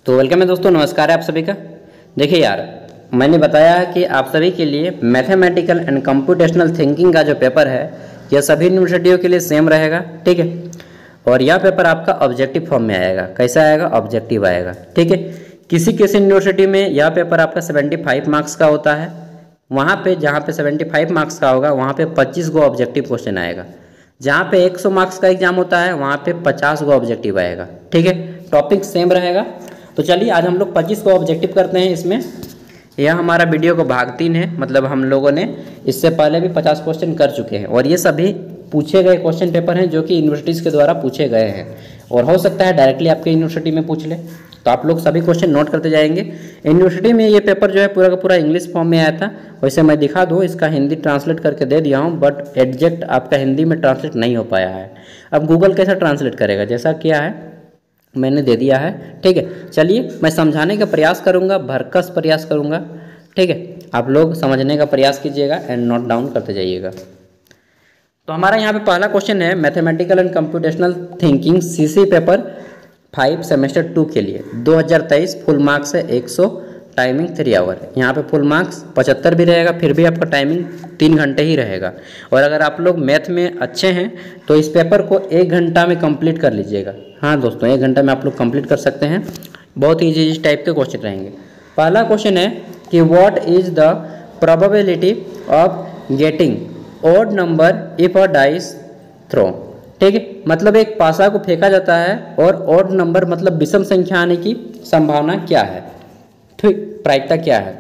तो वेलकम है दोस्तों, नमस्कार है आप सभी का। देखिए यार, मैंने बताया कि आप सभी के लिए मैथमेटिकल एंड कंप्यूटेशनल थिंकिंग का जो पेपर है यह सभी यूनिवर्सिटियों के लिए सेम रहेगा, ठीक है। और यह पेपर आपका ऑब्जेक्टिव फॉर्म में आएगा। कैसा आएगा? ऑब्जेक्टिव आएगा, ठीक है। किसी किसी यूनिवर्सिटी में यह पेपर आपका 75 मार्क्स का होता है। वहाँ पे जहाँ पे 75 मार्क्स का होगा वहाँ पे 25 गो ऑब्जेक्टिव क्वेश्चन आएगा। जहाँ पे 100 मार्क्स का एग्जाम होता है वहाँ पे 50 गो ऑब्जेक्टिव आएगा, ठीक है। टॉपिक सेम रहेगा। तो चलिए आज हम लोग 25 को ऑब्जेक्टिव करते हैं। इसमें यह हमारा वीडियो को भाग 3 है, मतलब हम लोगों ने इससे पहले भी 50 क्वेश्चन कर चुके हैं और ये सभी पूछे गए क्वेश्चन पेपर हैं जो कि यूनिवर्सिटीज़ के द्वारा पूछे गए हैं। और हो सकता है डायरेक्टली आपके यूनिवर्सिटी में पूछ ले, तो आप लोग सभी क्वेश्चन नोट करते जाएंगे। यूनिवर्सिटी में ये पेपर जो है पूरा का पूरा इंग्लिश फॉर्म में आया था। वैसे मैं दिखा दूँ, इसका हिंदी ट्रांसलेट करके दे दिया हूँ, बट एग्जैक्ट आपका हिंदी में ट्रांसलेट नहीं हो पाया है। अब गूगल कैसा ट्रांसलेट करेगा? जैसा किया है मैंने दे दिया है, ठीक है। चलिए मैं समझाने का प्रयास करूँगा, भरकस प्रयास करूँगा, ठीक है। आप लोग समझने का प्रयास कीजिएगा एंड नोट डाउन करते जाइएगा। तो हमारा यहाँ पे पहला क्वेश्चन है mathematical and computational thinking CC paper 5 semester 2 के लिए 2023। फुल मार्क्स है 100, टाइमिंग 3 आवर। यहाँ पे फुल मार्क्स 75 भी रहेगा, फिर भी आपका टाइमिंग 3 घंटे ही रहेगा। और अगर आप लोग मैथ में अच्छे हैं तो इस पेपर को 1 घंटा में कंप्लीट कर लीजिएगा। हाँ दोस्तों, 1 घंटा में आप लोग कंप्लीट कर सकते हैं। बहुत ईजी टाइप के क्वेश्चन रहेंगे। पहला क्वेश्चन है कि what is the probability of getting odd number if a dice throw, ठीक है। मतलब एक पासा को फेंका जाता है और ऑड नंबर मतलब विषम संख्या आने की संभावना क्या है, ठीक, प्रायिकता क्या है।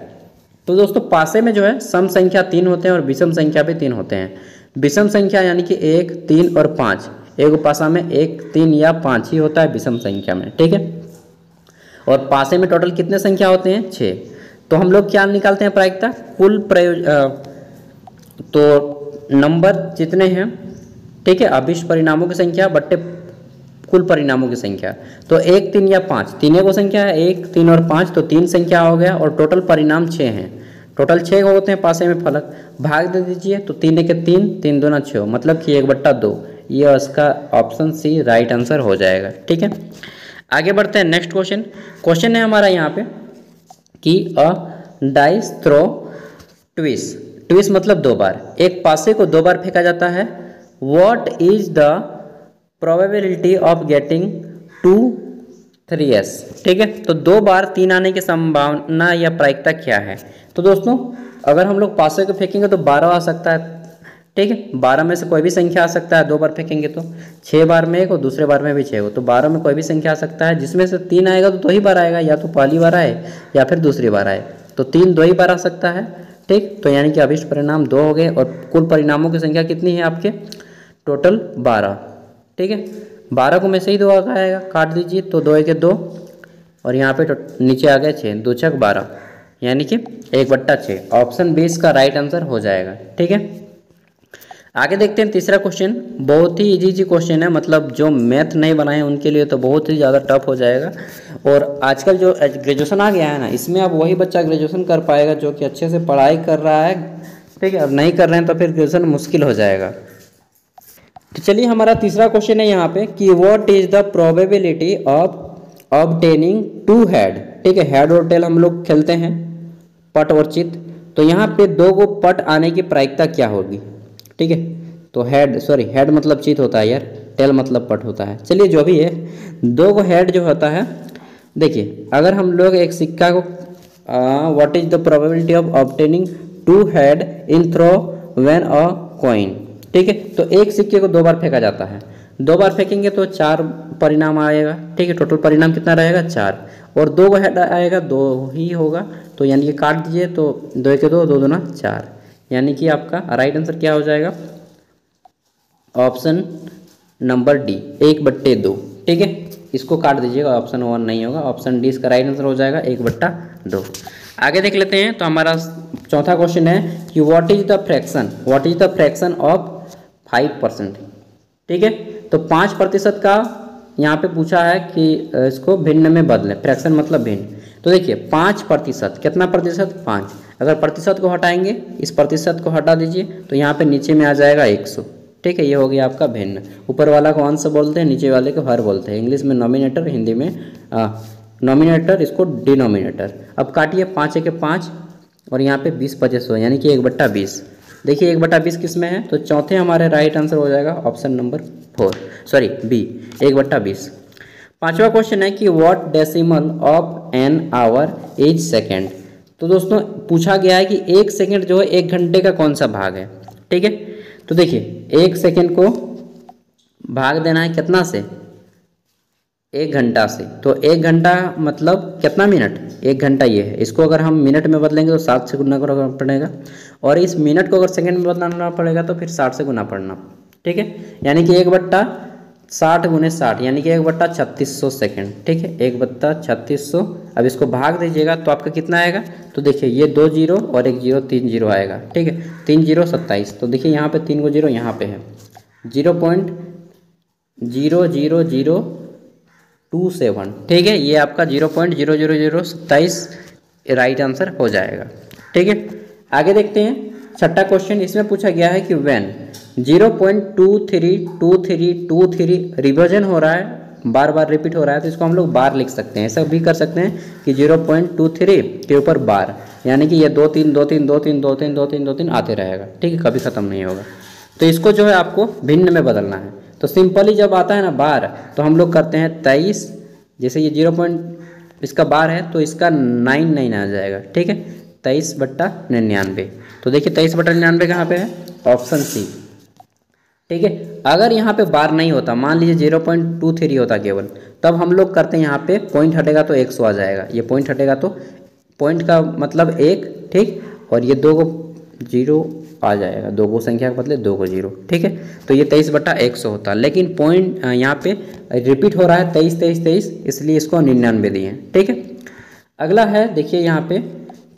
तो दोस्तों पासे में जो है सम संख्या 3 होते हैं और विषम संख्या भी 3 होते हैं। विषम संख्या यानी कि 1, 3 और 5। एक पासा में 1, 3 या 5 ही होता है विषम संख्या में, ठीक है। और पासे में टोटल कितने संख्या होते हैं? 6। तो हम लोग क्या निकालते हैं? प्रायिकता कुल तो नंबर जितने हैं, ठीक है, अभिष्ट परिणामों की संख्या बट्टे कुल परिणामों की संख्या। तो 1, 3 या 5, तीनों को संख्या है 1, 3 और 5, तो 3 संख्या हो गया और टोटल परिणाम 6 हैं। टोटल 6 होते हैं पासे में फलक। भाग दे दीजिए तो 3 के 3, 3 दूना 6, मतलब कि 1/2। ये उसका ऑप्शन सी राइट आंसर हो जाएगा, ठीक है। आगे बढ़ते हैं। नेक्स्ट क्वेश्चन है हमारा यहाँ पे कि a dice throw twist. Twist मतलब 2 बार। एक पासे को 2 बार फेंका जाता है। What is the probability of getting 2 3s, ठीक है। तो 2 बार 3 आने की संभावना या प्रायिकता क्या है? तो दोस्तों अगर हम लोग पासे को फेंकेंगे तो 12 आ सकता है, ठीक है। 12 में से कोई भी संख्या आ सकता है। 2 बार फेंकेंगे तो 6 बार में 1 और दूसरे बार में भी 6 हो, तो 12 में कोई भी संख्या आ सकता है। जिसमें से 3 आएगा तो 2 ही बार आएगा, या तो पहली बार आए या फिर दूसरी बार आए। तो 3 2 ही बार आ सकता है, ठीक। तो यानी कि अभिष्ट परिणाम 2 हो गए और कुल परिणामों की संख्या कितनी है आपके? टोटल 12, ठीक है। 12 को में से ही 2 आएगा, काट दीजिए तो 2 1 2 और यहाँ पे नीचे आ गया 6, 2 6 12, यानी कि 1/6। ऑप्शन 20 का राइट आंसर हो जाएगा, ठीक है। आगे देखते हैं तीसरा क्वेश्चन। बहुत ही इजी क्वेश्चन है, मतलब जो मैथ नहीं बनाए उनके लिए तो बहुत ही ज़्यादा टफ हो जाएगा। और आजकल जो ग्रेजुएशन आ गया है ना, इसमें अब वही बच्चा ग्रेजुएशन कर पाएगा जो कि अच्छे से पढ़ाई कर रहा है, ठीक है। अब नहीं कर रहे हैं तो फिर ग्रेजुएशन मुश्किल हो जाएगा। तो चलिए हमारा तीसरा क्वेश्चन है यहाँ पे कि what is the probability of obtaining 2 head, ठीक है। हेड और टेल हम लोग खेलते हैं, पट और चित। तो यहाँ पे 2 को पट आने की प्रायिकता क्या होगी, ठीक है। तो हेड मतलब चित होता है यार, टेल मतलब पट होता है। चलिए जो भी है, 2 को हेड जो होता है, देखिए अगर हम लोग एक सिक्का को what is the probability of obtaining 2 head in throw when a coin, ठीक है। तो एक सिक्के को 2 बार फेंका जाता है। 2 बार फेंकेंगे तो 4 परिणाम आएगा, ठीक है। टोटल परिणाम कितना रहेगा? 4। और 2 को हेड आएगा, 2 ही होगा, तो यानी कि काट दीजिए तो 2 1 2, 2 दूना 4, यानी कि आपका राइट आंसर क्या हो जाएगा? ऑप्शन नंबर डी 1/2, ठीक है। इसको काट दीजिएगा, ऑप्शन 1 नहीं होगा, ऑप्शन डी इसका राइट आंसर हो जाएगा 1/2। आगे देख लेते हैं। तो हमारा चौथा क्वेश्चन है कि what is the fraction of 5%, ठीक है। तो 5% का यहाँ पे पूछा है कि इसको भिन्न में बदलें। फ्रैक्शन मतलब भिन्न। तो देखिए 5% कितना प्रतिशत? 5। अगर प्रतिशत को हटाएंगे, इस प्रतिशत को हटा दीजिए तो यहाँ पे नीचे में आ जाएगा 100, ठीक है। ये हो गया आपका भिन्न। ऊपर वाला को अंश बोलते हैं, नीचे वाले को हर बोलते हैं। इंग्लिश में नॉमिनेटर, हिंदी में नॉमिनेटर, इसको डिनोमिनेटर। अब काटिए, 5 1 5 और यहाँ पे 20 25 हो, यानी कि 1/20। देखिए 1/20 किस में है, तो चौथे हमारे राइट आंसर हो जाएगा ऑप्शन नंबर 4, सॉरी बी, 1/20। पांचवा क्वेश्चन है कि what decimal of an hour is second. तो दोस्तों पूछा गया है कि 1 सेकेंड जो है 1 घंटे का कौन सा भाग है। ठीक है, तो देखिए 1 सेकेंड को भाग देना है कितना से, 1 घंटा से। तो 1 घंटा मतलब कितना मिनट, 1 घंटा ये है। इसको अगर हम मिनट में बदलेंगे तो 7 से गुना करना पड़ेगा, और इस मिनट को अगर सेकंड में बदलना पड़ेगा तो फिर 60 से गुना पड़ना। ठीक है, यानी कि 1/60 × 60 यानी कि 1/3600 सेकेंड। ठीक है, 1/3600। अब इसको भाग दीजिएगा तो आपका कितना आएगा, तो देखिए ये 2 जीरो और 1 जीरो, 3 जीरो आएगा। ठीक है, 3 जीरो 27। तो देखिए यहाँ पे 3 को जीरो यहाँ पे है, 0.00027। ठीक है, ये आपका 0.00027 राइट आंसर हो जाएगा। ठीक है, आगे देखते हैं छठा क्वेश्चन। इसमें पूछा गया है कि व्हेन 0.232323 रिवर्जन हो रहा है, बार बार रिपीट हो रहा है, तो इसको हम लोग बार लिख सकते हैं। ऐसा भी कर सकते हैं कि 0.23 के ऊपर बार, यानी कि ये 2 3 2 3 2 3 2 3 2 3 2 3 आते रहेगा। ठीक है, कभी ख़त्म नहीं होगा। तो इसको जो है आपको भिन्न में बदलना है। तो सिंपली जब आता है ना बार, तो हम लोग करते हैं 23, जैसे ये 0. इसका बार है तो इसका 99 आ जाएगा। ठीक है, 23/99। तो देखिए 23/99 कहाँ पे है, ऑप्शन सी। ठीक है, अगर यहाँ पे बार नहीं होता, मान लीजिए 0.23 होता केवल, तब हम लोग करते हैं यहाँ पे पॉइंट हटेगा तो 100 आ जाएगा। ये पॉइंट हटेगा तो पॉइंट का मतलब 1, ठीक, और ये 2 को जीरो आ जाएगा, 2 को संख्या के बदले 2 को जीरो। ठीक है, तो ये 23/100 होता, लेकिन पॉइंट यहाँ पे रिपीट हो रहा है 23 23 23, इसलिए इसको 99 दिए हैं। ठीक है, अगला है देखिए यहाँ पे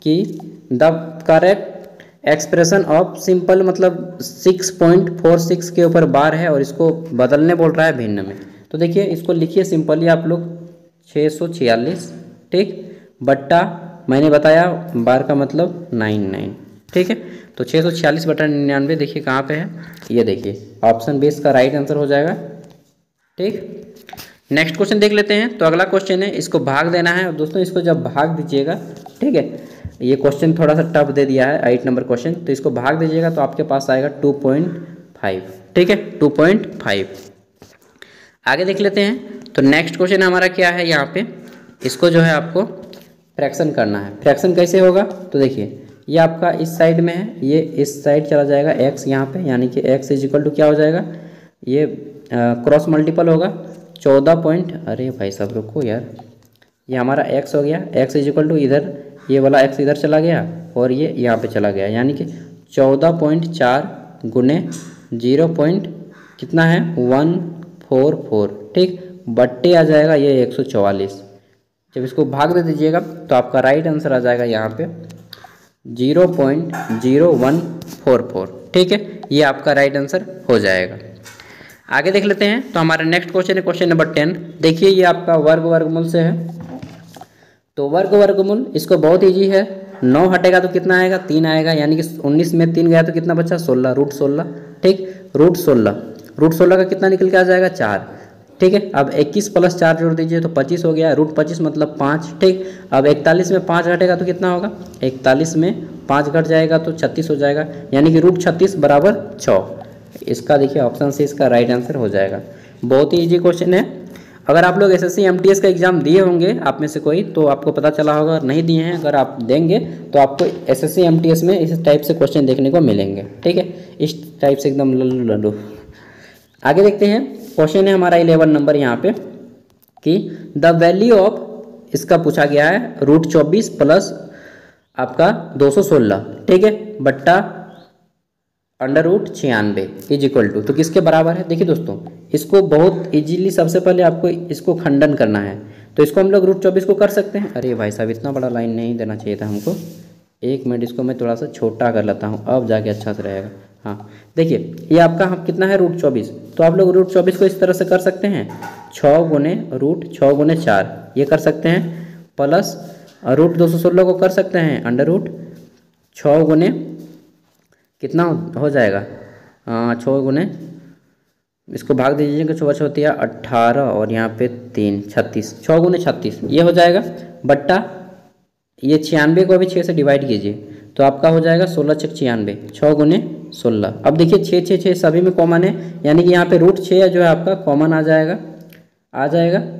कि the correct expression of simple, मतलब 6.46 के ऊपर बार है और इसको बदलने बोल रहा है भिन्न में। तो देखिए इसको लिखिए सिंपली आप लोग 646, ठीक, बट्टा मैंने बताया बार का मतलब 99। ठीक है, तो 646/99 देखिए कहाँ पे है, ये देखिए ऑप्शन बी इसका राइट आंसर हो जाएगा। ठीक, नेक्स्ट क्वेश्चन देख लेते हैं। तो अगला क्वेश्चन है, इसको भाग देना है। दोस्तों इसको जब भाग दीजिएगा, ठीक है, ये क्वेश्चन थोड़ा सा टफ दे दिया है, 8 नंबर क्वेश्चन, तो इसको भाग दीजिएगा तो आपके पास आएगा 2.5। ठीक है, 2.5। आगे देख लेते हैं। तो नेक्स्ट क्वेश्चन हमारा क्या है, यहाँ पे इसको जो है आपको फ्रैक्शन करना है। फ्रैक्शन कैसे होगा, तो देखिए ये आपका इस साइड में है, ये इस साइड चला जाएगा x यहाँ पे, यानी कि x = क्या हो जाएगा, ये क्रॉस मल्टीपल होगा 14 अरे भाई साहब रुको यार, ये हमारा x हो गया, x = इधर, ये वाला x इधर चला गया और ये यहाँ पे चला गया, यानी कि 14.4 गुने 0. कितना है 144। ठीक, बट्टे आ जाएगा ये 144। जब इसको भाग दे दीजिएगा तो आपका राइट आंसर आ जाएगा यहाँ पे 0.0144। ठीक है, ये आपका राइट आंसर हो जाएगा। आगे देख लेते हैं। तो हमारा नेक्स्ट क्वेश्चन है क्वेश्चन नंबर 10। देखिए ये आपका वर्ग वर्गमूल से है। तो वर्ग वर्गमूल इसको बहुत ईजी है, 9 हटेगा तो कितना आएगा, 3 आएगा, यानी कि 19 में 3 गया तो कितना बचा, 16, √16। ठीक, √16 का कितना निकल के आ जाएगा, 4। ठीक है, अब 21 + 4 जोड़ दीजिए तो 25 हो गया, √25 मतलब 5। ठीक, अब 41 में 5 घटेगा तो कितना होगा, 41 में 5 घट जाएगा तो 36 हो जाएगा, यानी कि √36 = 6। इसका देखिए ऑप्शन सी इसका राइट आंसर हो जाएगा। बहुत ही ईजी क्वेश्चन है। अगर आप लोग SSC MTS का एग्जाम दिए होंगे आप में से कोई, तो आपको पता चला होगा, नहीं दिए हैं अगर आप देंगे तो आपको SSC MTS में इस टाइप से क्वेश्चन देखने को मिलेंगे। ठीक है, इस टाइप से एकदम लल्लू लल्लू। आगे देखते हैं, क्वेश्चन है हमारा 11 नंबर यहाँ पे कि द वैल्यू ऑफ, इसका पूछा गया है √24 प्लस आपका 216, ठीक है, बट्टा √96 तो किसके बराबर है। देखिए दोस्तों इसको बहुत इजीली सबसे पहले आपको इसको खंडन करना है। तो इसको हम लोग √24 को कर सकते हैं। अरे भाई साहब इतना बड़ा लाइन नहीं देना चाहिए था हमको, 1 मिनट इसको मैं थोड़ा सा छोटा कर लेता हूँ, अब जाके अच्छा से रहेगा। हाँ देखिए ये आपका कितना है √24, तो आप लोग √24 को इस तरह से कर सकते हैं 6 गुने √6 गुने 4 ये कर सकते हैं, प्लस √216 को कर सकते हैं √6 गुने कितना हो जाएगा 6 गुने इसको भाग दीजिएगा, 6 होती है 18 और यहाँ पे 3 36, 6 गुने 36 ये हो जाएगा, बट्टा ये 96 को अभी 6 से डिवाइड कीजिए तो आपका हो जाएगा 16 छक 96, 6 गुने 16। अब देखिए 6 6 6 सभी में कॉमन है, यानी कि यहाँ पे √6 जो है आपका कॉमन आ जाएगा।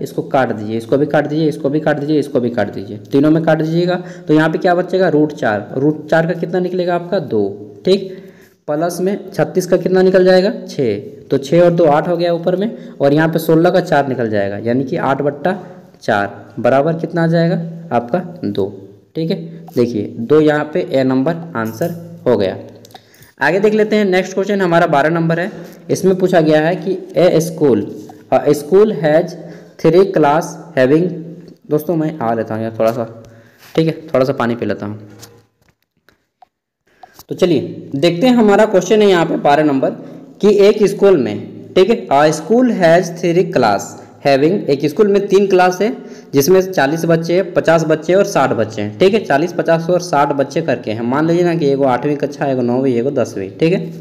इसको काट दीजिए, इसको भी काट दीजिए, इसको भी काट दीजिए, इसको भी काट दीजिए, तीनों में काट दीजिएगा तो यहाँ पे क्या बचेगा √4 का कितना निकलेगा आपका 2, ठीक। प्लस में 36 का कितना निकल जाएगा 6, तो 6 और 2 8 हो गया ऊपर में, और यहाँ पे 16 का 4 निकल जाएगा, यानी कि 8/4 बराबर कितना आ जाएगा आपका 2, ठीक है। देखिए 2 यहाँ पे ए नंबर आंसर हो गया। आगे देख लेते हैं नेक्स्ट क्वेश्चन हमारा 12 नंबर है। इसमें पूछा गया है कि ए स्कूल हैज़ 3 क्लास हैविंग, दोस्तों मैं आ लेता हूँ यार थोड़ा सा, ठीक है, थोड़ा सा पानी पी लेता हूँ। तो चलिए देखते हैं हमारा क्वेश्चन है यहाँ पे 12 नंबर कि एक स्कूल में, ठीक है, आ स्कूल हैज़ 3 क्लास हैविंग, एक स्कूल में 3 क्लास है जिसमें 40 बच्चे हैं, 50 बच्चे और 60 बच्चे हैं, ठीक है, 40 50 और 60 बच्चे करके हैं। मान लीजिए ना कि एगो 8वीं कक्षा, एगो 9वीं, एगो 10वीं, ठीक है।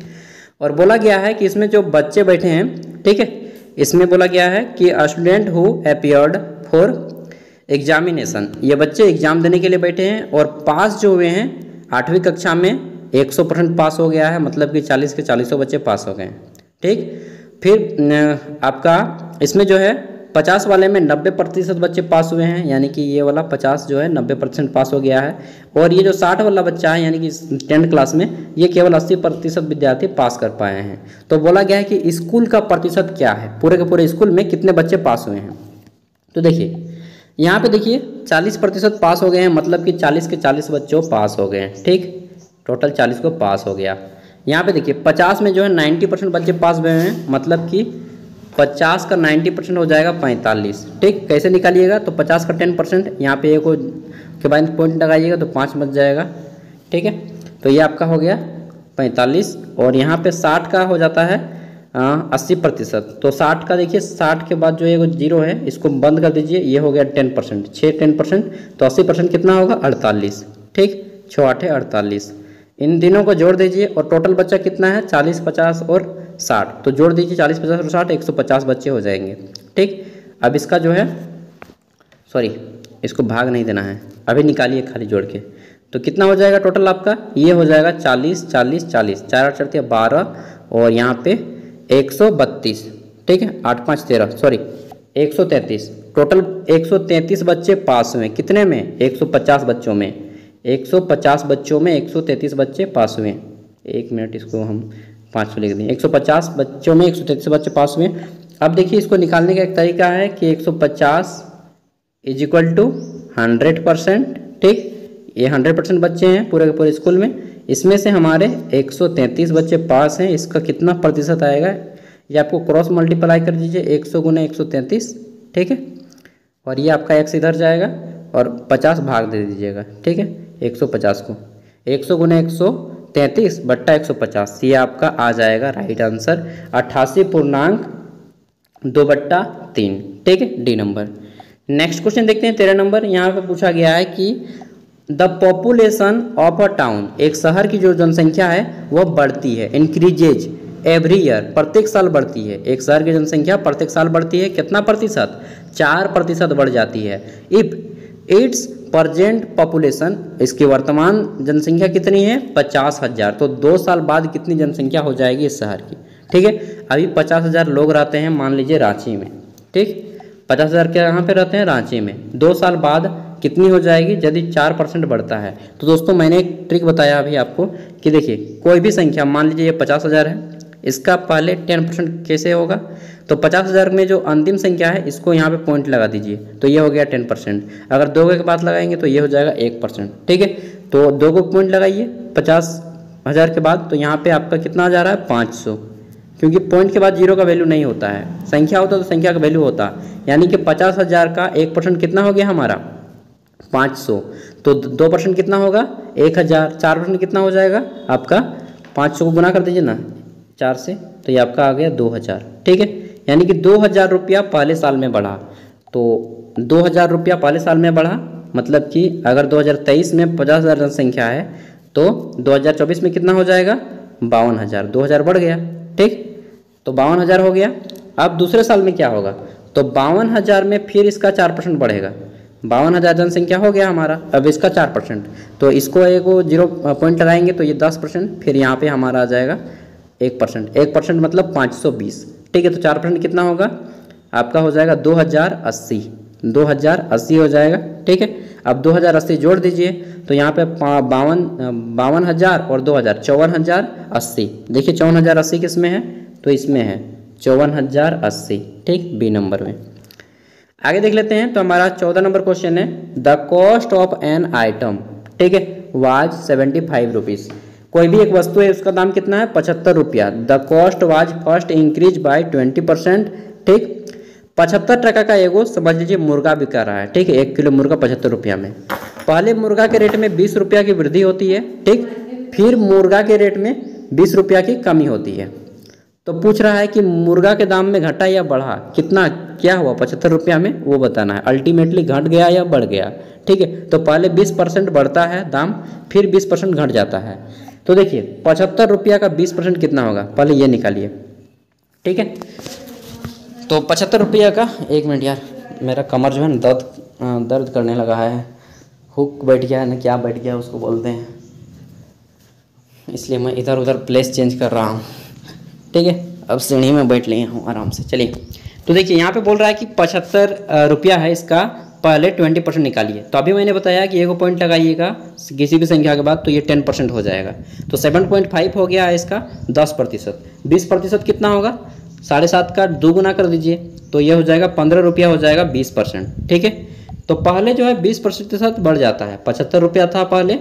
और बोला गया है कि इसमें जो बच्चे बैठे हैं, ठीक है, इसमें बोला गया है कि student who appeared for examination, ये बच्चे एग्जाम देने के लिए बैठे हैं और पास जो हुए हैं 8वीं कक्षा में 100% पास हो गया है, मतलब कि 40 के 40 बच्चे पास हो गए हैं, ठीक। फिर आपका इसमें जो है 50 वाले में 90% बच्चे पास हुए हैं, यानी कि ये वाला 50 जो है 90% पास हो गया है, और ये जो 60 वाला बच्चा है यानी कि 10th क्लास में ये केवल 80% विद्यार्थी पास कर पाए हैं। तो बोला गया है कि स्कूल का प्रतिशत क्या है, पूरे के पूरे स्कूल में कितने बच्चे पास हुए हैं। तो देखिए यहाँ पे देखिए 40% पास हो गए हैं, मतलब कि 40 के 40 बच्चों पास हो गए हैं, ठीक, टोटल 40 को पास हो गया। यहाँ पे देखिए 50 में जो है 90% बच्चे पास हुए हैं, मतलब कि 50 का 90% हो जाएगा 45, ठीक। कैसे निकालिएगा, तो 50 का 10%, यहाँ पे एक के बाद पॉइंट लगाइएगा तो 5 बच जाएगा, ठीक है। तो ये आपका हो गया 45, और यहाँ पे 60 का हो जाता है 80%, तो 60 का देखिए 60 के बाद जो एक 0 है इसको बंद कर दीजिए, ये हो गया 10%, 10%, तो 80% कितना होगा 48, ठीक, 6 8 48। इन दिनों को जोड़ दीजिए और टोटल बच्चा कितना है 40 50 और 60, तो जोड़ दीजिए 40 50 और 60, 150 बच्चे हो जाएंगे, ठीक। अब इसका जो है इसको भाग नहीं देना है, अभी निकालिए खाली जोड़ के, तो कितना हो जाएगा टोटल आपका, ये हो जाएगा 40 40 40, 4 8 12 और यहाँ पे 132, ठीक है, 8 5 13 133, टोटल 133 बच्चे पास हुए, कितने में 150 बच्चों में, 150 बच्चों में 133 बच्चे पास हुए। 1 मिनट इसको हम 500 लिख दें, 150 बच्चों में 133 बच्चे पास हुए। अब देखिए इसको निकालने का एक तरीका है कि 150 = 100%, ठीक, ये 100% बच्चे हैं पूरे के पूरे स्कूल में, इसमें से हमारे 133 बच्चे पास हैं, इसका कितना प्रतिशत आएगा ये आपको क्रॉस मल्टीप्लाई कर दीजिए, 100 × 133, ठीक है, और ये आपका x इधर जाएगा और 50 भाग दे दीजिएगा, ठीक है, 150 को 100 × 133 बट्टा 150, ये आपका आ जाएगा राइट आंसर 88.2/3, ठीक है, डी नंबर। नेक्स्ट क्वेश्चन देखते हैं 13 नंबर। यहाँ पे पूछा गया है कि the population of a town, एक शहर की जो जनसंख्या है वह बढ़ती है, इंक्रीजेज एवरी ईयर, प्रत्येक साल बढ़ती है। एक शहर की जनसंख्या प्रत्येक साल बढ़ती है, कितना प्रतिशत, 4% बढ़ जाती है। इफ इट्स प्रजेंट पॉपुलेशन, इसकी वर्तमान जनसंख्या कितनी है 50,000, तो 2 साल बाद कितनी जनसंख्या हो जाएगी इस शहर की, ठीक है। अभी 50,000 लोग रहते हैं मान लीजिए रांची में, ठीक, 50,000 के यहाँ पे रहते हैं रांची में, 2 साल बाद कितनी हो जाएगी यदि 4% बढ़ता है। तो दोस्तों मैंने एक ट्रिक बताया अभी आपको कि देखिए कोई भी संख्या, मान लीजिए ये 50,000 है, इसका पहले 10% कैसे होगा, तो 50,000 में जो अंतिम संख्या है इसको यहाँ पे पॉइंट लगा दीजिए, तो ये हो गया 10%। अगर 2 के बाद लगाएंगे तो ये हो जाएगा 1%, ठीक है। तो 2 को पॉइंट लगाइए 50,000 के बाद, तो यहाँ पे आपका कितना आ जा रहा है 500, क्योंकि पॉइंट के बाद 0 का वैल्यू नहीं होता है, संख्या होता तो संख्या का वैल्यू होता, यानी कि 50,000 का 1% कितना हो गया हमारा 500, तो 2% कितना होगा 1,000, 4% कितना हो जाएगा आपका 500 को गुना कर दीजिए ना 4 से, तो ये आपका आ गया 2,000, ठीक है। यानी कि 2,000 रुपया पहले साल में बढ़ा, तो 2,000 रुपया पहले साल में बढ़ा, मतलब कि अगर 2023 में 50,000 जनसंख्या है तो 2024 में कितना हो जाएगा 52,000, 2,000 बढ़ गया, ठीक। तो 52,000 हो गया। अब दूसरे साल में क्या होगा, तो 52,000 में फिर इसका 4% बढ़ेगा। 52,000 जनसंख्या हो गया हमारा, अब इसका 4%, तो इसको एक 0 पॉइंट लगाएंगे तो ये 10%, फिर यहाँ पे हमारा आ जाएगा 1%। 1% मतलब 520, ठीक है। तो 4% कितना होगा आपका, हो जाएगा 2080, 2080 हो जाएगा, ठीक है। अब 2080 जोड़ दीजिए, तो यहाँ पे 52,000 और 2,000 54,080। देखिए 54,080 किस में है, तो इसमें है 54,080, ठीक, बी नंबर में। आगे देख लेते हैं, तो हमारा 14 नंबर क्वेश्चन है, the cost of an item, ठीक है, वाज 75 रुपीज़। कोई भी एक वस्तु है, उसका दाम कितना है, 75 रुपया। The cost was first increase by 20%, ठीक। 75 टका का एगो समझ लीजिए मुर्गा बिका रहा है, ठीक है, 1 किलो मुर्गा 75 रुपया में। पहले मुर्गा के रेट में 20 रुपया की वृद्धि होती है, ठीक, फिर मुर्गा के रेट में 20 रुपया की कमी होती है। तो पूछ रहा है कि मुर्गा के दाम में घटा या बढ़ा, कितना क्या हुआ 75 रुपया में, वो बताना है। अल्टीमेटली घट गया या बढ़ गया, ठीक है। तो पहले 20% बढ़ता है दाम, फिर 20% घट जाता है। तो देखिए 75 रुपया का 20% कितना होगा, पहले ये निकालिए, ठीक है। तो 75 रुपया का, एक मिनट यार, मेरा कमर जो है ना दर्द करने लगा है, हुक बैठ गया है ना, क्या बैठ गया उसको बोलते हैं, इसलिए मैं इधर उधर प्लेस चेंज कर रहा हूँ, ठीक है। अब सीढ़ी में बैठ लिए हूँ आराम से। चलिए, तो देखिए यहाँ पे बोल रहा है कि 75 रुपया है, इसका पहले 20% निकालिए। तो अभी मैंने बताया कि एक पॉइंट लगाइएगा किसी भी संख्या के बाद, तो ये 10% हो जाएगा। तो 7.5 हो गया है इसका 10%। 20% कितना होगा, 7.5 का 2 गुना कर दीजिए, तो ये हो जाएगा 15 रुपया हो जाएगा 20%, ठीक है। तो पहले जो है 20% बढ़ जाता है, 75 रुपया था पहले,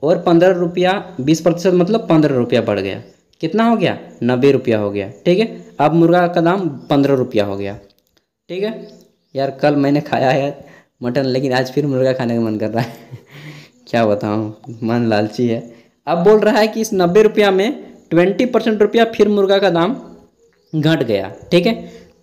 और 15 रुपया 20% मतलब 15 रुपया बढ़ गया, कितना हो गया 90 रुपया हो गया, ठीक है। अब मुर्गा का दाम 15 रुपया हो गया, ठीक है। यार कल मैंने खाया है मटन, लेकिन आज फिर मुर्गा खाने का मन कर रहा है क्या बताऊँ, मन लालची है। अब बोल रहा है कि इस 90 रुपया में 20% रुपया फिर मुर्गा का दाम घट गया, ठीक है।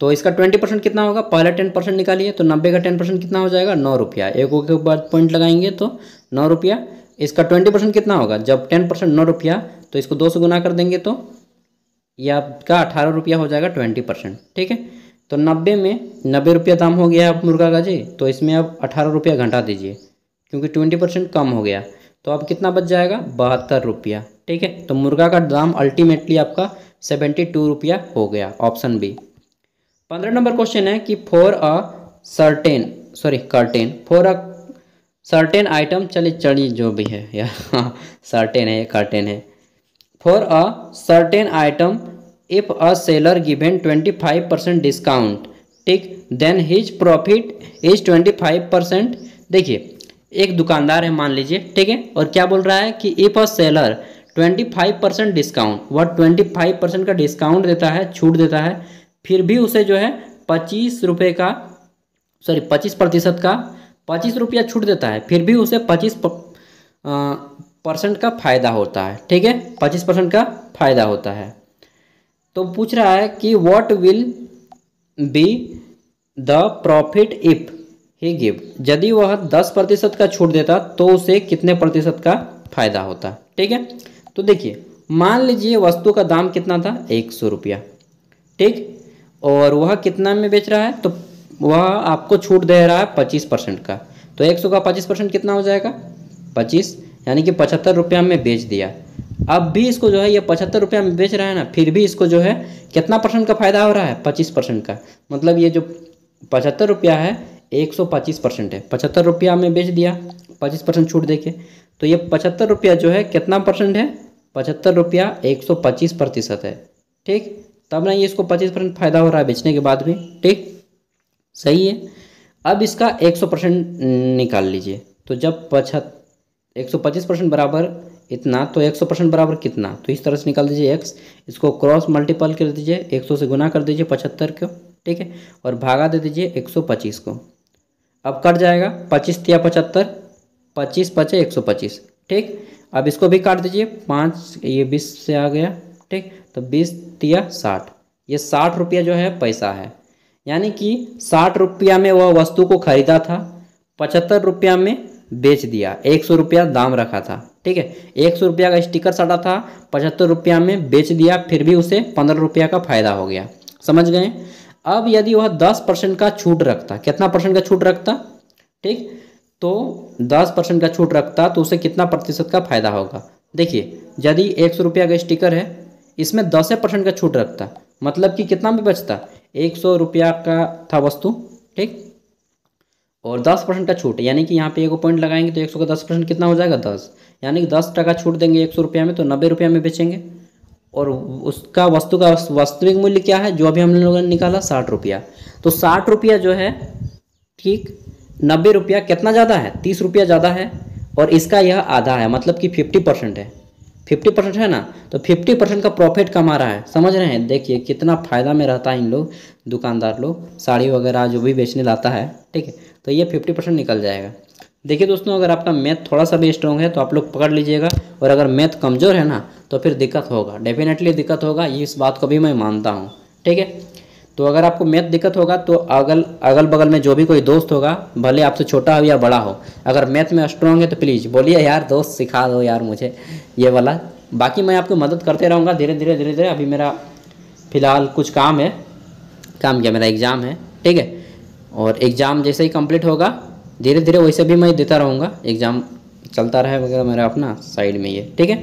तो इसका 20% कितना होगा, पहले 10% निकालिए, तो 90 का 10% कितना हो जाएगा 9 रुपया। एक के बाद पॉइंट लगाएंगे तो 9 रुपया। इसका 20% कितना होगा, जब 10% 9 रुपया, तो इसको 2 से गुना कर देंगे तो ये आपका 18 रुपया हो जाएगा 20%, ठीक है। तो 90 में 90 रुपया दाम हो गया अब मुर्गा का जी, तो इसमें अब 18 रुपया घटा दीजिए, क्योंकि 20% कम हो गया। तो अब कितना बच जाएगा 72 रुपया, ठीक है। तो मुर्गा का दाम अल्टीमेटली आपका 72 रुपया हो गया, ऑप्शन बी। 15 नंबर क्वेश्चन है कि फॉर अ सर्टेन आइटम, चलिए जो भी है यार सर्टेन है, कर्टेन है। For a certain item if a seller given 25% discount, ठीक, देन हिज प्रॉफिट इज 25%। देखिए एक दुकानदार है मान लीजिए, ठीक है, और क्या बोल रहा है कि इफ अ सेलर 25% डिस्काउंट, वह 25% का डिस्काउंट देता है, छूट देता है, फिर भी उसे जो है 25 रुपया छूट देता है, फिर भी उसे 25% का फायदा होता है, ठीक है, 25% का फायदा होता है। तो पूछ रहा है कि what will be the profit if he give, यदि वह 10% का छूट देता तो उसे कितने प्रतिशत का फायदा होता, ठीक है। तो देखिए मान लीजिए वस्तु का दाम कितना था 100 रुपया, ठीक, और वह कितना में बेच रहा है, तो वह आपको छूट दे रहा है 25% का। तो 100 का 25% कितना हो जाएगा 25, यानी कि 75 रुपया में बेच दिया। अब भी इसको जो है ये 75 रुपया में बेच रहा है ना, फिर भी इसको जो है कितना % का फायदा हो रहा है 25% का। मतलब ये जो 75 रुपया है 125% है, 75 रुपया में बेच दिया 25% छूट देके, तो ये 75 रुपया जो है कितना % है, 75 रुपया 125% है, ठीक। तब ना ये इसको 25% फायदा हो रहा है बेचने के बाद भी, ठीक, सही है। अब इसका 100% निकाल लीजिए, तो जब 125% बराबर इतना, तो 100% बराबर कितना, तो इस तरह से निकाल दीजिए x, इसको क्रॉस मल्टीपल कर दीजिए, 100 से गुना कर दीजिए 75 को, ठीक है, और भागा दे दीजिए 125 को। अब कट जाएगा 25 तिया 75, 25 पचे 125, ठीक। अब इसको भी काट दीजिए 5, ये 20 से आ गया, ठीक, तो 20 तिया 60, ये 60 रुपया जो है पैसा है, यानी कि 60 रुपया में वह वस्तु को खरीदा था, 75 रुपया में बेच दिया, 100 रुपया दाम रखा था, ठीक है, 100 रुपया का स्टिकर सटा था, 75 रुपया में बेच दिया, फिर भी उसे 15 रुपया का फायदा हो गया। समझ गए। अब यदि वह 10% का छूट रखता, कितना परसेंट का छूट रखता, ठीक, तो 10% का छूट रखता तो उसे कितना प्रतिशत का फायदा होगा। देखिए यदि 100 रुपया का स्टिकर है, इसमें 10% का छूट रखता, मतलब कि कितना भी बचता, 100 रुपया का था वस्तु, ठीक, और 10% का छूट, यानी कि यहाँ पे एक पॉइंट लगाएंगे तो 100 का 10% कितना हो जाएगा 10, यानी कि 10% छूट देंगे 100 रुपया में तो 90 रुपया में बेचेंगे। और उसका वस्तु का वास्तविक मूल्य क्या है जो अभी हम लोगों ने निकाला, 60 रुपया। तो 60 रुपया जो है, ठीक, 90 रुपया कितना ज़्यादा है, 30 रुपया ज़्यादा है, और इसका यह आधा है, मतलब कि 50% है, 50% है ना, तो 50% का प्रॉफिट कमा रहा है। समझ रहे हैं। देखिए कितना फ़ायदा में रहता है इन लोग दुकानदार लोग, साड़ी वगैरह जो भी बेचने लाता है, ठीक है, तो ये 50% निकल जाएगा। देखिए दोस्तों, अगर आपका मैथ थोड़ा सा भी स्ट्रॉन्ग है तो आप लोग पकड़ लीजिएगा, और अगर मैथ कमज़ोर है ना तो फिर दिक्कत होगा, डेफिनेटली दिक्कत होगा, इस बात को भी मैं मानता हूँ, ठीक है। तो अगर आपको मैथ दिक्कत होगा तो अगल बगल में जो भी कोई दोस्त होगा, भले आपसे छोटा हो या बड़ा हो, अगर मैथ में स्ट्रॉन्ग है तो प्लीज़ बोलिए यार दोस्त सिखा दो यार मुझे ये वाला। बाकी मैं आपको मदद करते रहूँगा धीरे धीरे। अभी मेरा फ़िलहाल कुछ काम है, काम क्या, मेरा एग्ज़ाम है, ठीक है, और एग्ज़ाम जैसे ही कंप्लीट होगा धीरे धीरे वैसे भी मैं देता रहूँगा, एग्ज़ाम चलता रहे वगैरह मेरा अपना साइड में ये, ठीक है।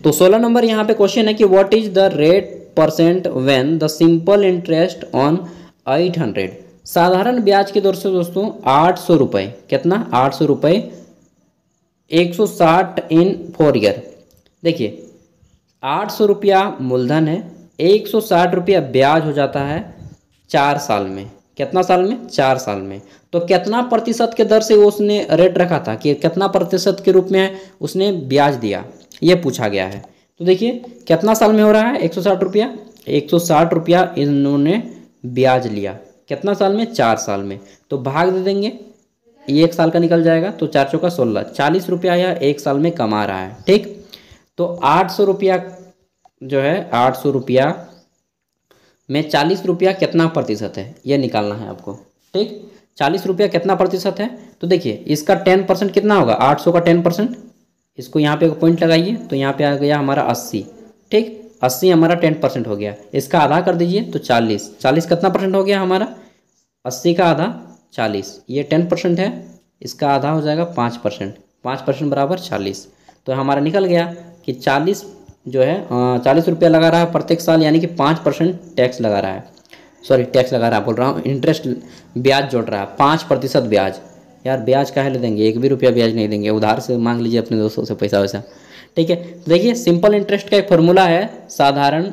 तो 16 नंबर यहाँ पे क्वेश्चन है कि what is the rate % when the simple interest on 800, साधारण ब्याज की दर से दोस्तों 800 रुपये, कितना, 800 रुपये 160 इन 4 ईयर। देखिए 800 रुपया मूलधन है, 160 रुपया ब्याज हो जाता है 4 साल में, कितना साल में, 4 साल में। तो कितना प्रतिशत के दर से उसने रेट रखा था, कि कितना प्रतिशत के रूप में उसने ब्याज दिया, ये पूछा गया है। तो देखिए कितना साल में हो रहा है, 160 रुपया, 160 रुपया इन्होंने ब्याज लिया, कितना साल में, 4 साल में। तो भाग दे देंगे, ये 1 साल का निकल जाएगा, तो 4 चौका 16, 40 रुपया यह 1 साल में कमा रहा है, ठीक। तो 800 रुपया जो है, 800 रुपया में 40 रुपया कितना प्रतिशत है, ये निकालना है आपको, ठीक। 40 रुपया कितना प्रतिशत है, तो देखिए इसका 10% कितना होगा, 800 का 10%, इसको यहाँ पे एक पॉइंट लगाइए तो यहाँ पे आ गया हमारा 80, ठीक, 80 हमारा 10% हो गया। इसका आधा कर दीजिए तो 40, 40 कितना परसेंट हो गया हमारा, 80 का आधा 40, ये 10% है, इसका आधा हो जाएगा 5%, 5% बराबर 40। तो हमारा निकल गया कि 40 जो है 40 रुपया लगा रहा है प्रत्येक साल, यानी कि 5% टैक्स लगा रहा है, सॉरी टैक्स लगा रहा है बोल रहा हूँ, इंटरेस्ट ब्याज जोड़ रहा है, 5% ब्याज। यार ब्याज काहे ले देंगे, 1 भी रुपया ब्याज नहीं देंगे, उधार से मांग लीजिए अपने दोस्तों से पैसा वैसा, ठीक है। देखिए सिंपल इंटरेस्ट का एक फॉर्मूला है, साधारण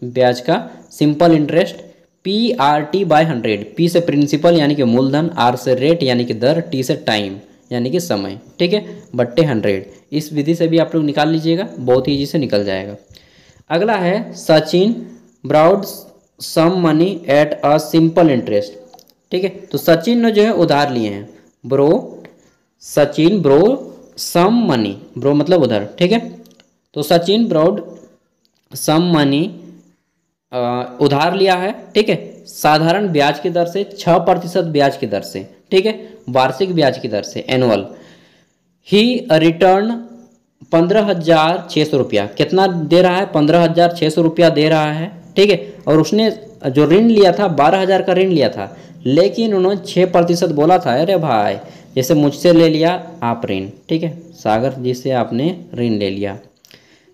ब्याज का सिंपल इंटरेस्ट PRT/100, P से प्रिंसिपल यानी कि मूलधन, R से रेट यानी कि दर, T से टाइम यानी कि समय, ठीक है, बट्टे 100। इस विधि से भी आप लोग निकाल लीजिएगा, बहुत ही ईजी से निकल जाएगा। अगला है Sachin borrowed some money at a simple interest, ठीक है। तो सचिन ने जो है उधार लिए हैं, Sachin borrow some money, borrow मतलब उधार, ठीक है। तो सचिन ब्राउड सम मनी उधार लिया है, ठीक है, साधारण ब्याज की दर से 6% ब्याज की दर से, ठीक है, वार्षिक ब्याज की दर से, एनुअल। ही रिटर्न 15,600 रुपया, कितना दे रहा है, 15,600 रुपया दे रहा है, ठीक है। और उसने जो ऋण लिया था 12,000 का ऋण लिया था, लेकिन उन्होंने 6% बोला था। अरे भाई जैसे मुझसे ले लिया आप ऋण, ठीक है, सागर जी से आपने ऋण ले लिया,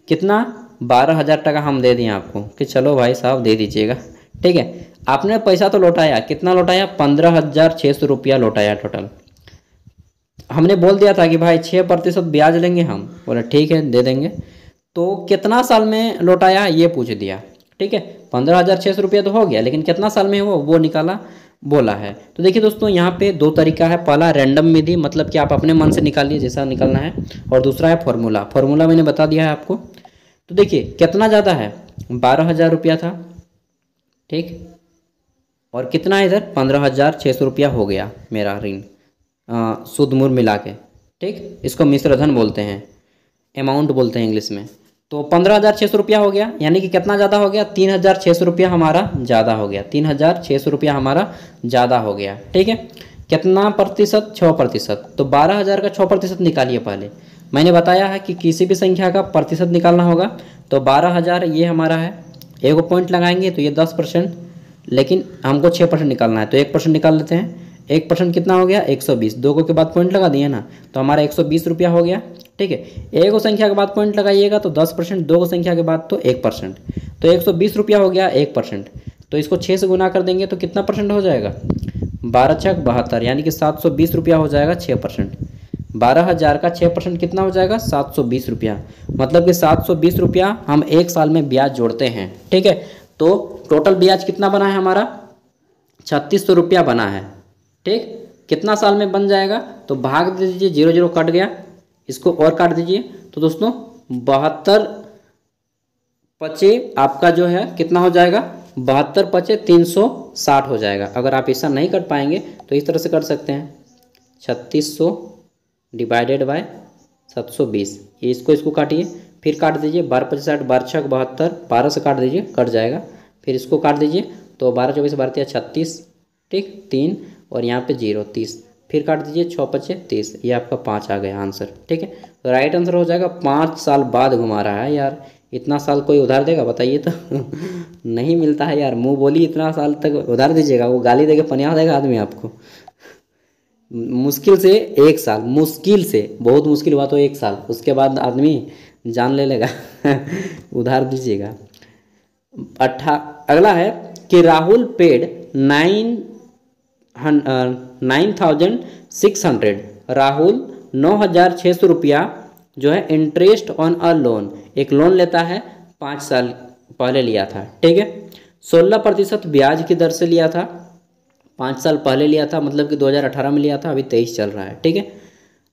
कितना, 12,000 टका हम दे दिए आपको कि चलो भाई साहब दे दीजिएगा, ठीक है। आपने पैसा तो लौटाया, कितना लौटाया, 15,600 रुपया लौटाया टोटल। हमने बोल दिया था कि भाई 6% ब्याज लेंगे हम, बोला ठीक है दे देंगे। तो कितना साल में लौटाया ये पूछ दिया, ठीक है, 15,600 रुपया तो हो गया, लेकिन कितना साल में वो निकाला बोला है। तो देखिए दोस्तों यहाँ पे 2 तरीका है, पहला रैंडम विधि, मतलब कि आप अपने मन से निकालिए जैसा निकलना है, और दूसरा है फॉर्मूला मैंने बता दिया है आपको। तो देखिए कितना ज़्यादा है, 12,000 रुपया था, ठीक, और कितना है इधर 15,600 रुपया हो गया मेरा ऋण, सूद मूल मिला के, ठीक, इसको मिश्र धन बोलते हैं, अमाउंट बोलते हैं इंग्लिश में। तो 15,600 रुपया हो गया, यानी कि कितना ज़्यादा हो गया, 3,600 रुपया हमारा ज़्यादा हो गया, 3,600 रुपया हमारा ज़्यादा हो गया, ठीक है। कितना प्रतिशत, 6%। तो 12,000 का 6% निकालिए पहले। मैंने बताया है कि किसी भी संख्या का प्रतिशत निकालना होगा। तो 12,000 ये हमारा है, एक पॉइंट लगाएंगे तो ये 10%, लेकिन हमको 6% निकालना है तो 1% निकाल लेते हैं। 1% कितना हो गया, 120। दो को के बाद पॉइंट लगा दिए ना, तो हमारा 120 रुपया हो गया। ठीक है, एक संख्या के बाद पॉइंट लगाइएगा तो 10%, दो संख्या के बाद तो 1%। तो 120 रुपया हो गया 1%। तो इसको 6 से गुना कर देंगे तो कितना परसेंट हो जाएगा, 12 छक 72, यानी कि 720 रुपया हो जाएगा 6%। 12,000 का 6% कितना हो जाएगा, 720 रुपया। मतलब कि 720 रुपया हम एक साल में ब्याज जोड़ते हैं। ठीक है, तो टोटल ब्याज कितना बना है हमारा, 3600 रुपया बना है। ठीक, कितना साल में बन जाएगा, तो भाग दे दीजिए, 0 0 कट गया, इसको और काट दीजिए। तो दोस्तों 72 पचे आपका जो है कितना हो जाएगा, 72 पचे 360 हो जाएगा। अगर आप ऐसा नहीं कर पाएंगे तो इस तरह से कर सकते हैं, 3600 डिवाइडेड बाय 720, ये इसको काटिए, फिर काट दीजिए, 12 पचे 60, 12 छक 72, 12 से काट दीजिए, कट जाएगा। फिर इसको काट दीजिए, तो 12 24 12 36, ठीक, 3 और यहाँ पे 0 30, फिर काट दीजिए, 6 पचे 30, ये आपका 5 आ गया आंसर। ठीक है, तो राइट आंसर हो जाएगा। 5 साल बाद घुमा रहा है यार, इतना साल कोई उधार देगा बताइए तो नहीं मिलता है यार, मुंह बोली इतना साल तक उधार दीजिएगा, वो गाली देके पनिया देगा आदमी आपको। मुश्किल से 1 साल, मुश्किल से, बहुत मुश्किल हुआ तो 1 साल, उसके बाद आदमी जान ले लेगा उधार दीजिएगा। अगला है कि राहुल पेड 9,600, राहुल 9,600 रुपया जो है इंटरेस्ट ऑन अ लोन, एक लोन लेता है, 5 साल पहले लिया था। ठीक है, 16% ब्याज की दर से लिया था, 5 साल पहले लिया था, मतलब कि 2018 में लिया था, अभी 23 चल रहा है। ठीक है,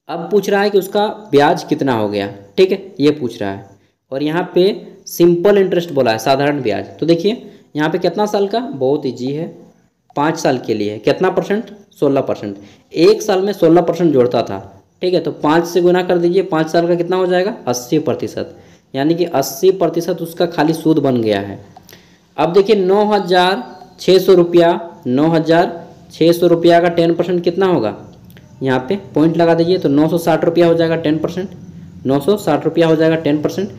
अब पूछ रहा है कि उसका ब्याज कितना हो गया। ठीक है, ये पूछ रहा है, और यहाँ पे सिंपल इंटरेस्ट बोला है, साधारण ब्याज। तो देखिए यहाँ पे कितना साल का, बहुत ईजी है, 5 साल के लिए कितना परसेंट, 16%। एक साल में 16% जोड़ता था। ठीक है, तो 5 से गुना कर दीजिए, 5 साल का कितना हो जाएगा, 80%, यानी कि 80% उसका खाली सूद बन गया है। अब देखिए 9,600 रुपया, 9,600 रुपया का 10% कितना होगा, यहाँ पे पॉइंट लगा दीजिए, तो 960 रुपया हो जाएगा 10%, 960 रुपया हो जाएगा 10%।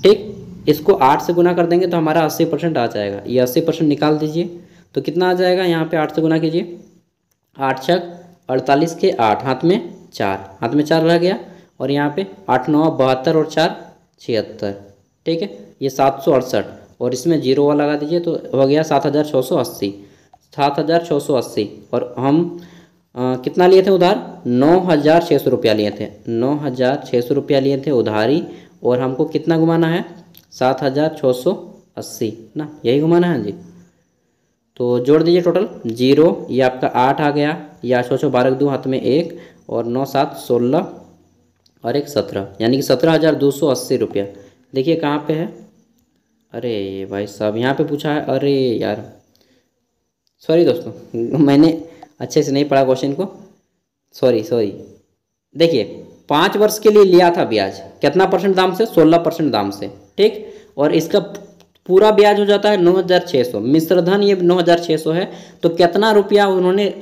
ठीक, इसको 8 से गुना कर देंगे तो हमारा 80% आ जाएगा, ये 80% निकाल दीजिए, तो कितना आ जाएगा, यहाँ पे 8 से गुना कीजिए, 8 छक 48 के 8, हाथ में 4, हाथ में 4 रह गया, और यहाँ पे 8 9 72 और 4 76। ठीक है, ये 768, और इसमें 0 लगा दीजिए तो हो गया 7,680, 7,680। और हम कितना लिए थे उधार, 9,600 रुपया लिए थे, 9,600 रुपया लिए थे उधारी, और हमको कितना घुमाना है, 7,680 ना, यही घुमाना है जी। तो जोड़ दीजिए टोटल 0, ये आपका 8 आ गया, या 6 12 2 हाथ में 1, और 9 7 16 और 1 17, यानी कि 17,280 रुपया। देखिए कहाँ पे है, अरे भाई साहब यहाँ पे पूछा है, अरे यार सॉरी दोस्तों मैंने अच्छे से नहीं पढ़ा क्वेश्चन को, सॉरी। देखिए 5 वर्ष के लिए लिया था ब्याज, कितना परसेंट दाम से, 16% दाम से। ठीक, और इसका पूरा ब्याज हो जाता है 9,600, मिश्रधन ये 9,600 है, तो कितना रुपया उन्होंने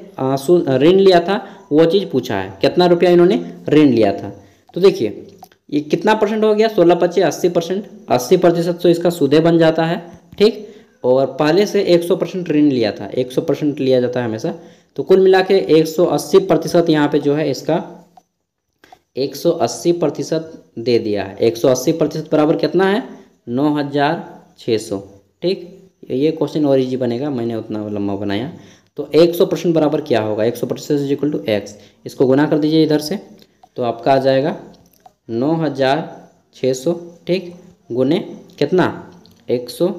ऋण लिया था वो चीज़ पूछा है, कितना रुपया इन्होंने ऋण लिया था। तो देखिए ये कितना परसेंट हो गया, 16 पचे 80%, 80% तो इसका सूदे बन जाता है। ठीक, और पहले से 100% ऋण लिया था, 100% लिया जाता है हमेशा, तो कुल मिला के 180% यहाँ पे जो है इसका 180% दे दिया है। 180% बराबर कितना है, 9,600। ठीक, ये क्वेश्चन और इजी बनेगा, मैंने उतना लंबा बनाया। तो 100% बराबर क्या होगा, 100% इज इक्वल टू एक्स, इसको गुना कर दीजिए इधर से, तो आपका आ जाएगा 9,600। ठीक, गुने कितना, 100,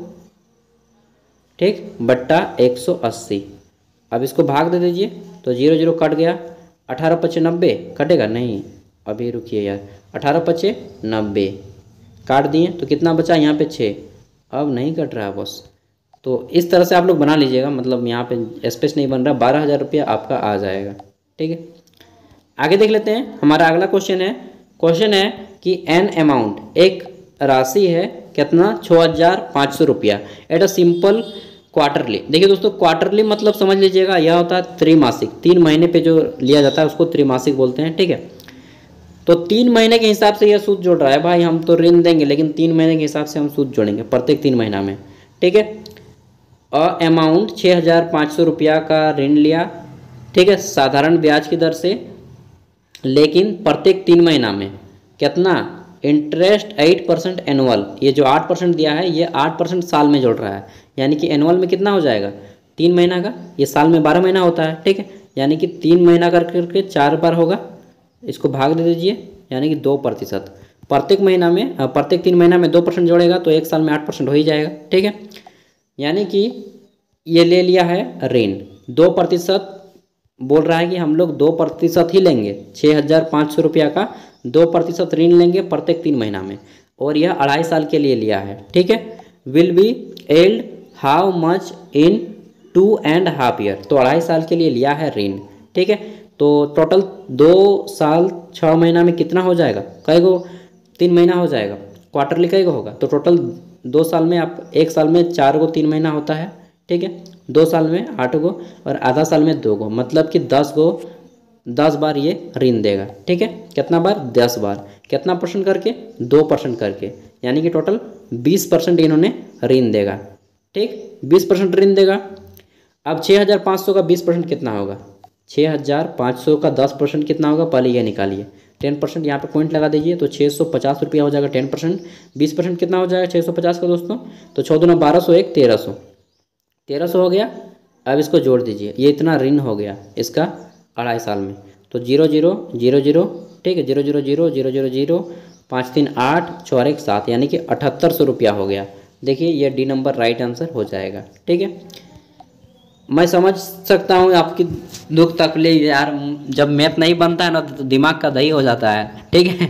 ठीक, बट्टा 180। अब इसको भाग दे दीजिए, तो 0 0 कट गया, 18 पचे 90, कटेगा नहीं, अभी रुकिए यार, 18 पचे 90 काट दिए, तो कितना बचा यहाँ पे 6, अब नहीं कट रहा बस। तो इस तरह से आप लोग बना लीजिएगा, मतलब यहाँ पे स्पेस नहीं बन रहा, 12,000 रुपया आपका आ जाएगा। ठीक है, आगे देख लेते हैं। हमारा अगला क्वेश्चन है कि एन अमाउंट, एक राशि है कितना, 6,500 रुपया, एट अ सिंपल क्वार्टरली। देखिए दोस्तों, क्वार्टरली मतलब समझ लीजिएगा, यह होता है त्रैमासिक, 3 महीने पे जो लिया जाता है उसको त्रैमासिक बोलते हैं, ठीक है। तो 3 महीने के हिसाब से यह सूद जोड़ रहा है भाई, हम तो ऋण देंगे लेकिन 3 महीने के हिसाब से हम सूद जोड़ेंगे प्रत्येक 3 महीना में, ठीक है। और अमाउंट 6,500 रुपया का ऋण लिया, ठीक है, साधारण ब्याज की दर से, लेकिन प्रत्येक 3 महीना में कितना इंटरेस्ट 8% एनुअल। ये जो 8% दिया है ये 8% साल में जोड़ रहा है, यानी कि एनुअल में कितना हो जाएगा 3 महीना का, ये साल में 12 महीना होता है, ठीक है। यानी कि 3 महीना करके 4 बार होगा, इसको भाग दे दीजिए, यानी कि 2%। प्रत्येक महीना में प्रत्येक 3 महीना में 2% जोड़ेगा तो एक साल में 8% हो ही जाएगा, ठीक है। यानी कि ये ले लिया है ऋण 2%, बोल रहा है कि हम लोग 2% ही लेंगे, 6,500 रुपया का 2% ऋण लेंगे प्रत्येक 3 महीना में, और यह 2.5 साल के लिए लिया है, ठीक है। Will be held how much in 2.5 year, तो 2.5 साल के लिए लिया है ऋण, ठीक है। तो टोटल 2 साल 6 महीना में कितना हो जाएगा, कई गो 3 महीना हो जाएगा, क्वार्टरली कई गो होगा, तो टोटल 2 साल में आप, एक साल में 4 गो 3 महीना होता है, ठीक है। 2 साल में 8 गो और आधा साल में 2 गो, मतलब कि 10 बार ये ऋण देगा, ठीक है। कितना बार, 10 बार, कितना % करके, 2% करके, यानी कि टोटल 20% इन्होंने ऋण देगा, ठीक, 20% ऋण देगा। अब 6,500 का 20% कितना होगा, 6,500 का 10% कितना होगा, पहले ये निकालिए, 10% यहाँ पे पॉइंट लगा दीजिए, तो 650 रुपया हो जाएगा 10%, 20% कितना हो जाएगा 650 का दोस्तों, तो 14 दूना 1200, 1300 हो गया। अब इसको जोड़ दीजिए, ये इतना ऋण हो गया इसका 2.5 साल में, तो 0 0 0 0, ठीक है, 0 0 0 0 0 0, 5 3 8 4 1 7, यानी कि 7800 रुपया हो गया। देखिए ये डी नंबर राइट आंसर हो जाएगा, ठीक है। मैं समझ सकता हूँ आपकी दुख तकलीफ यार, जब मैथ नहीं बनता है ना तो दिमाग का दही हो जाता है, ठीक है।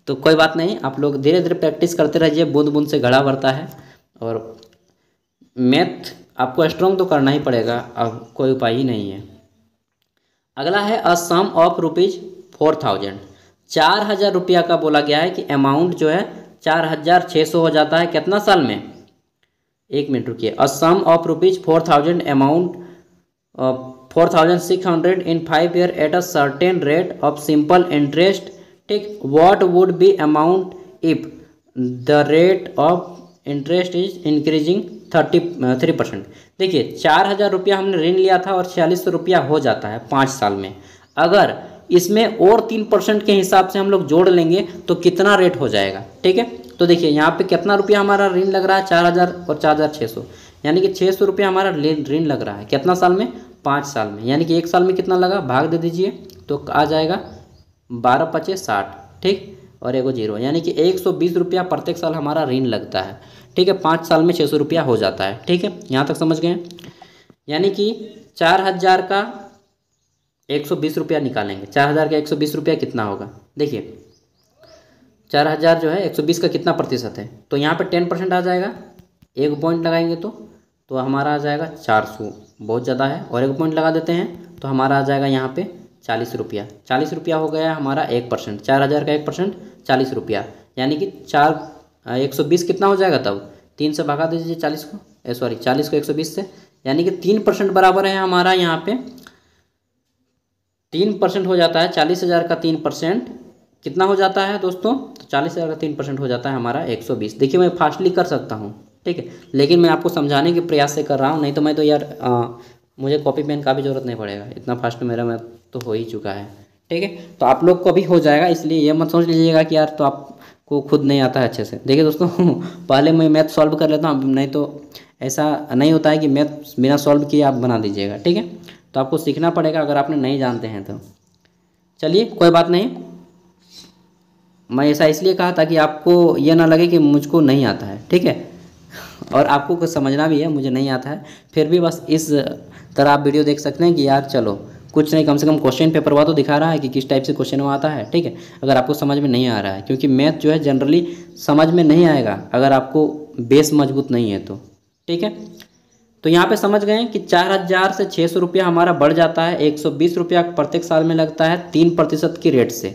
तो कोई बात नहीं, आप लोग धीरे धीरे प्रैक्टिस करते रहिए, बूंद बूंद से घड़ा भरता है, और मैथ आपको स्ट्रॉन्ग तो करना ही पड़ेगा, अब कोई उपाय ही नहीं है। अगला है अ सम ऑफ ₹4,000, 4,000 रुपया का बोला गया है कि अमाउंट जो है 4,600 हो जाता है कितना साल में, 1 मिनट रुकिए। A sum of ₹4,000 amount 4,600 in 5 year at a certain rate of simple interest, ठीक, what would be amount if the rate of interest is increasing 3%। देखिए 4,000 रुपया हमने ऋण लिया था और 4,600 रुपया हो जाता है 5 साल में, अगर इसमें और 3% के हिसाब से हम लोग जोड़ लेंगे तो कितना रेट हो जाएगा, ठीक है। तो देखिए यहाँ पे कितना रुपया हमारा ऋण लग रहा है, 4,000 और 4,600, यानी कि 600 रुपया हमारा ऋण लग रहा है कितना साल में, 5 साल में, यानी कि 1 साल में कितना लगा, भाग दे दीजिए तो आ जाएगा 12 5 60, ठीक, और एगो 0, यानी कि 120 रुपया प्रत्येक साल हमारा ऋण लगता है, ठीक है। 5 साल में 600 रुपया हो जाता है, ठीक है, यहाँ तक समझ गए। यानी कि 4,000 का 120 रुपया निकालेंगे, 4,000 का 120 रुपया कितना होगा, देखिए 4,000 जो है 120 का कितना प्रतिशत है, तो यहाँ पे 10% आ जाएगा, 1 पॉइंट लगाएंगे तो हमारा आ जाएगा 400, बहुत ज़्यादा है, और 1 पॉइंट लगा देते हैं तो हमारा आ जाएगा यहाँ पे 40 रुपया, 40 रुपया हो गया हमारा 1%, 4,000 का 1% 40 रुपया, यानी कि 120 कितना हो जाएगा, तब 3 से भगा दीजिए 40 को, 40 को 120 से, यानी कि 3% बराबर है हमारा, यहाँ पे 3% हो जाता है, 40,000 का 3% कितना हो जाता है दोस्तों, तो 40,000 का 3% हो जाता है हमारा 120। देखिए मैं फास्टली कर सकता हूँ, ठीक है, लेकिन मैं आपको समझाने के प्रयास से कर रहा हूँ, नहीं तो मैं तो यार मुझे कॉपी पेन का भी ज़रूरत नहीं पड़ेगा, इतना फास्ट मेरा मैथ तो हो ही चुका है, ठीक है। तो आप लोग को भी हो जाएगा, इसलिए ये मत सोच लीजिएगा कि यार तो आपको खुद नहीं आता है अच्छे से। देखिए दोस्तों पहले मैं मैथ सॉल्व कर लेता हूँ, नहीं तो ऐसा नहीं होता है कि मैथ बिना सॉल्व किए आप बना दीजिएगा, ठीक है। तो आपको सीखना पड़ेगा अगर आपने नहीं जानते हैं तो। चलिए कोई बात नहीं, मैं ऐसा इसलिए कहा ताकि आपको ये ना लगे कि मुझको नहीं आता है, ठीक है, और आपको कुछ समझना भी है, मुझे नहीं आता है, फिर भी बस इस तरह आप वीडियो देख सकते हैं कि यार चलो कुछ नहीं, कम से कम क्वेश्चन पेपर हुआ तो दिखा रहा है कि किस टाइप से क्वेश्चन वो आता है, ठीक है। अगर आपको समझ में नहीं आ रहा है, क्योंकि मैथ जो है जनरली समझ में नहीं आएगा अगर आपको बेस मजबूत नहीं है तो, ठीक है। तो यहाँ पे समझ गए कि 4,000 से 600 रुपया हमारा बढ़ जाता है, 120 रुपया प्रत्येक साल में लगता है 3% की रेट से,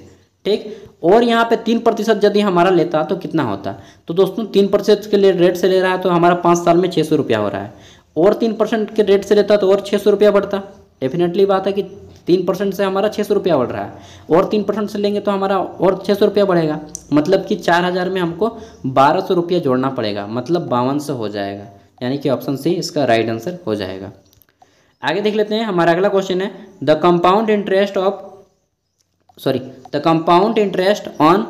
ठीक। और यहाँ पे 3% यदि हमारा लेता तो कितना होता, तो दोस्तों 3% के लिए रेट से ले रहा है तो हमारा 5 साल में 600 रुपया हो रहा है, और 3% के रेट से लेता तो और 600 रुपया बढ़ता। डेफिनेटली बात है कि 3% से हमारा 600 रुपया बढ़ रहा है, और 3% से लेंगे तो हमारा और 600 रुपया बढ़ेगा, मतलब कि 4000 में हमको 1200 रुपया जोड़ना पड़ेगा, मतलब 5200 हो जाएगा, यानी कि ऑप्शन सी इसका राइट आंसर हो जाएगा। आगे देख लेते हैं, हमारा अगला क्वेश्चन है the compound interest on